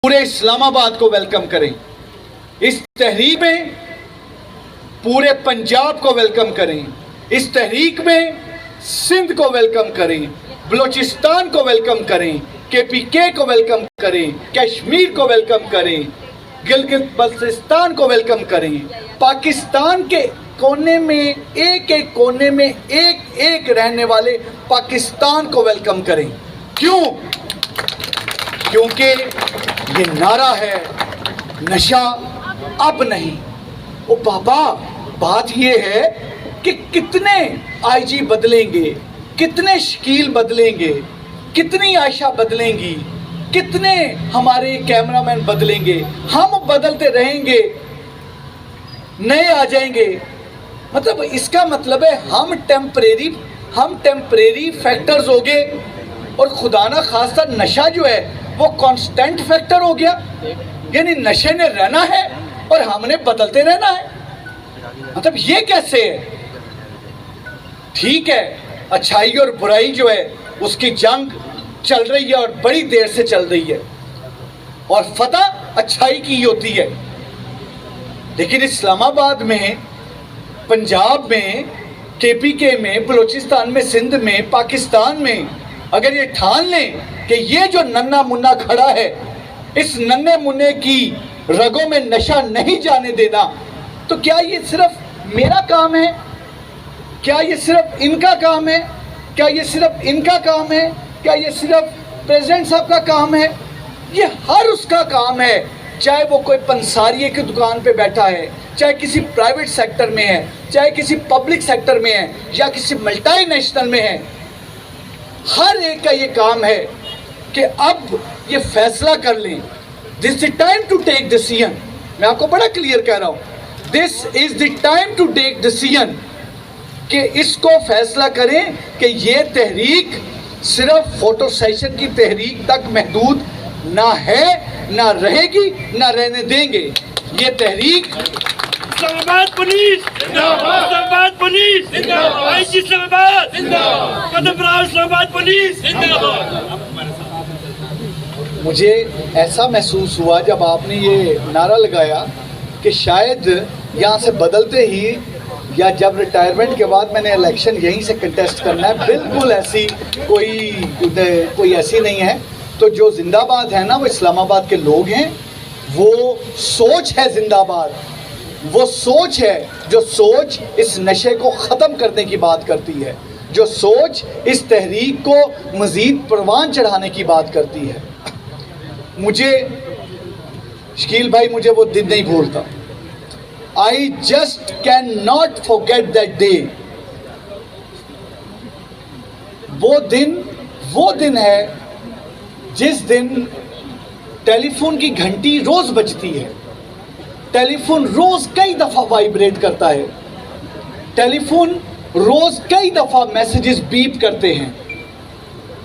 پورے اسلام آباد کو ویلکم کریں، اس تحریک میں پورے پنجاب کو ویلکم کریں، اس تحریک میں سندھ کو ویلکم کریں، بلوچستان کو ویلکم کریں، KPK کو ویلکم کریں، کشمیر کو ویلکم کریں، گلگت بلتستان کو ویلکم کریں، پاکستان کے کونے میں ایک ایک کونے میں ایک ایک رہنے والے پاکستان کو ویلکم کریں۔ کیوں؟ کیونکہ یہ نعرہ ہے نشہ اب نہیں۔ او بابا، بات یہ ہے کہ کتنے IG بدلیں گے، کتنے شکیل بدلیں گے، کتنی عائشہ بدلیں گی، کتنے ہمارے کیمرامین بدلیں گے، ہم بدلتے رہیں گے، نئے آ جائیں گے۔ مطلب اس کا مطلب ہے ہم ٹیمپریری فیکٹرز ہو گئے، اور خدا نہ خواستہ نشہ جو ہے وہ کانسٹنٹ فیکٹر ہو گیا، یعنی نشے نے رہنا ہے اور ہم نے بدلتے رہنا ہے۔ مطلب یہ کیسے ہے؟ ٹھیک ہے، اچھائی اور برائی جو ہے اس کی جنگ چل رہی ہے اور بڑی دیر سے چل رہی ہے، اور فتح اچھائی کی ہوتی ہے، لیکن اسلام آباد میں، پنجاب میں، KPK میں، بلوچستان میں، سندھ میں، پاکستان میں اگر یہ ٹھان لیں کہ یہ جو ننھا منا کھڑا ہے، اس ننھے منے کی رگوں میں نشہ نہیں جانے دینا، تو کیا یہ صرف میرا کام ہے؟ کیا یہ صرف ان کا کام ہے؟ کیا یہ صرف ان کا کام ہے؟ کیا یہ صرف پریزیڈنٹ صاحب کا کام ہے؟ یہ ہر اس کا کام ہے، چاہے وہ کوئی پنساریے کی دکان پہ بیٹھا ہے، چاہے کسی پرائیویٹ سیکٹر میں ہے، چاہے کسی پبلک سیکٹر میں ہے، یا کسی ملٹی نیشنل میں ہے۔ ہر ایک کا یہ کام ہے کہ اب یہ فیصلہ کر لیں۔ This is the time to take decision۔ میں آپ کو بڑا کلیئر کہہ رہا ہوں، This is the time to take decision، کہ اس کو فیصلہ کریں کہ یہ تحریک صرف فوٹو سیشن کی تحریک تک محدود نہ ہے، نہ رہے گی، نہ رہنے دیں گے۔ یہ تحریک اسلام آباد پولیس زندہ باد، اسلام آباد پولیس زندہ باد، IG اسلام آباد زندہ باد، قدم راہ اسلام آباد پولیس زندہ باد۔ مجھے ایسا محسوس ہوا جب آپ نے یہ نعرہ لگایا کہ شاید یہاں سے بدلتے ہی، یا جب ریٹائرمنٹ کے بعد میں نے الیکشن یہیں سے کنٹیسٹ کرنا ہے، بالکل ایسی کوئی ایسی نہیں ہے۔ تو جو زندہ باد ہے نا، وہ اسلام آباد کے لوگ ہیں، وہ سوچ ہے زندہ باد، وہ سوچ ہے جو سوچ اس نشے کو ختم کرنے کی بات کرتی ہے، جو سوچ اس تحریک کو مزید پروان چڑھانے کی بات کرتی ہے۔ مجھے شکیل بھائی، مجھے وہ دن نہیں بھولتا۔ I just cannot forget that day۔ وہ دن ہے جس دن ٹیلی فون کی گھنٹی روز بجتی ہے، ٹیلی فون روز کئی دفعہ وائبریٹ کرتا ہے، ٹیلی فون روز کئی دفعہ میسیجز بیپ کرتے ہیں،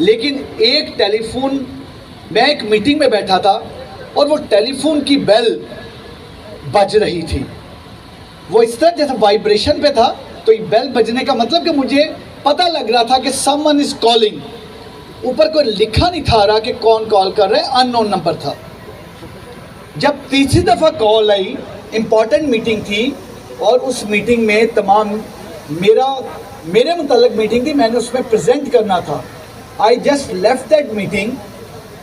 لیکن ایک ٹیلی فون، میں ایک میٹنگ میں بیٹھا تھا اور وہ ٹیلی فون کی بیل بج رہی تھی، وہ اس طرح جیسے وائبریشن پہ تھا، تو یہ بیل بجنے کا مطلب کہ مجھے پتہ لگ رہا تھا کہ someone is calling۔ اوپر کوئی لکھا نہیں تھا رہا کہ کون کال کر رہے، ان نون نمبر تھا۔ جب تیسری دفعہ کال آئی، امپورٹنٹ میٹنگ تھی، اور اس میٹنگ میں تمام میرے متعلق میٹنگ تھی، میں نے اس میں پریزنٹ کرنا تھا۔ I just left that meeting،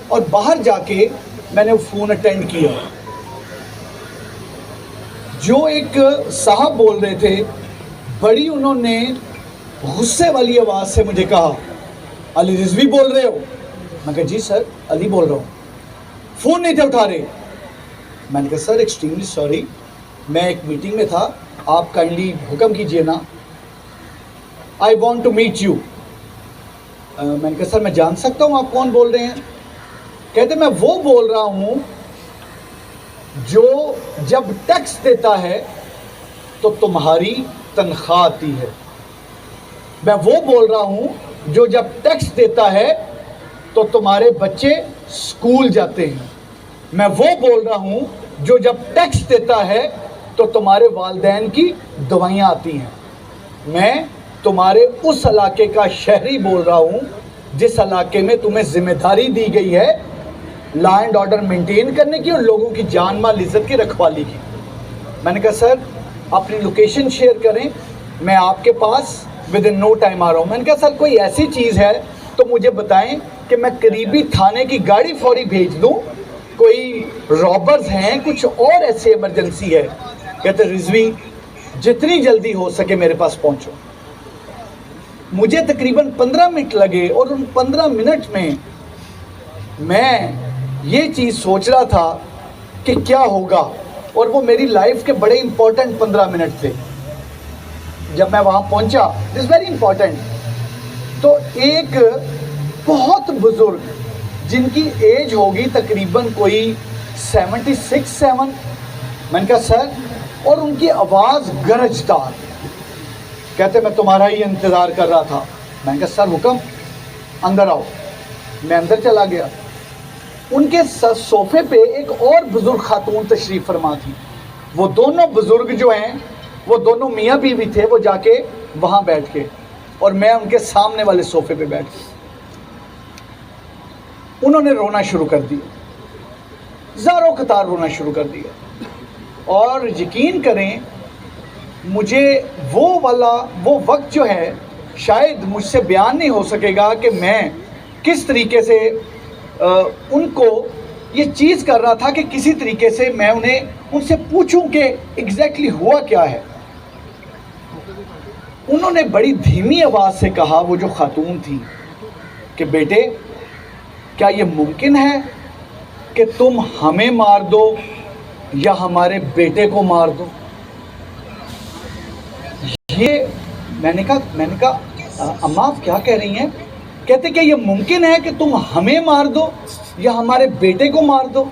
اور باہر جا کے میں نے فون اٹینڈ کیا۔ جو ایک صاحب بول رہے تھے، بڑی انہوں نے غصے والی آواز سے مجھے کہا، علی رضوی بول رہے ہو؟ میں کہا جی سر، علی بول رہا ہوں۔ فون نہیں تھے اٹھا رہے۔ میں نے کہا سر ایکسٹریملی سوری، میں ایک میٹنگ میں تھا، آپ کائنڈلی حکم کیجئے نا۔ I want to meet you. میں نے کہا سر میں جان سکتا ہوں آپ کون بول رہے ہیں؟ کہتے میں وہ بول رہا ہوں جو جب ٹیکس دیتا ہے تو تمہاری تنخواہ آتی ہے، میں وہ بول رہا ہوں جو جب ٹیکس دیتا ہے تو تمہارے بچے اسکول جاتے ہیں، میں وہ بول رہا ہوں جو جب ٹیکس دیتا ہے تو تمہارے والدین کی دوائیاں آتی ہیں، میں تمہارے اس علاقے کا شہری بول رہا ہوں جس علاقے میں تمہیں ذمہ داری دی گئی ہے لا اینڈ آرڈر مینٹین کرنے کی اور لوگوں کی جان مال عزت کی رکھوالی کی. میں نے کہا سر اپنی لوکیشن شیئر کریں, میں آپ کے پاس ود ان نو ٹائم آ رہا ہوں. میں نے کہا سر کوئی ایسی چیز ہے تو مجھے بتائیں کہ میں قریبی تھانے کی گاڑی فوری بھیج دوں, کوئی رابرز ہیں, کچھ اور ایسے ایمرجنسی ہے. کہتے رضوی جتنی جلدی ہو سکے میرے پاس پہنچو. مجھے تقریباً 15 منٹ لگے اور ان 15 منٹ میں یہ چیز سوچ رہا تھا کہ کیا ہوگا, اور وہ میری لائف کے بڑے امپورٹنٹ 15 منٹ تھے. جب میں وہاں پہنچا, اٹ از ویری امپورٹنٹ, تو ایک بہت بزرگ جن کی ایج ہوگی تقریباً کوئی 76-7, میں نے کہا سر, اور ان کی آواز گرجدار. کہتے میں تمہارا ہی انتظار کر رہا تھا. میں نے کہا سر حکم, اندر آؤ. میں اندر چلا گیا. ان کے صوفے پہ ایک اور بزرگ خاتون تشریف فرما تھی. وہ دونوں بزرگ جو ہیں وہ دونوں میاں بیوی تھے. وہ جا کے وہاں بیٹھ کے, اور میں ان کے سامنے والے صوفے پہ بیٹھ کے. انہوں نے رونا شروع کر دیا, زاروں قطار رونا شروع کر دیا. اور یقین کریں مجھے وہ وقت جو ہے شاید مجھ سے بیان نہیں ہو سکے گا کہ میں کس طریقے سے ان کو یہ چیز کر رہا تھا کہ کسی طریقے سے میں ان سے پوچھوں کہ ایگزیکٹلی ہوا کیا ہے. انہوں نے بڑی دھیمی آواز سے کہا, وہ جو خاتون تھی, کہ بیٹے کیا یہ ممکن ہے کہ تم ہمیں مار دو یا ہمارے بیٹے کو مار دو؟ یہ میں نے کہا اماں آپ کیا کہہ رہی ہیں؟ کہتے کہ یہ ممکن ہے کہ تم ہمیں مار دو یا ہمارے بیٹے کو مار دو؟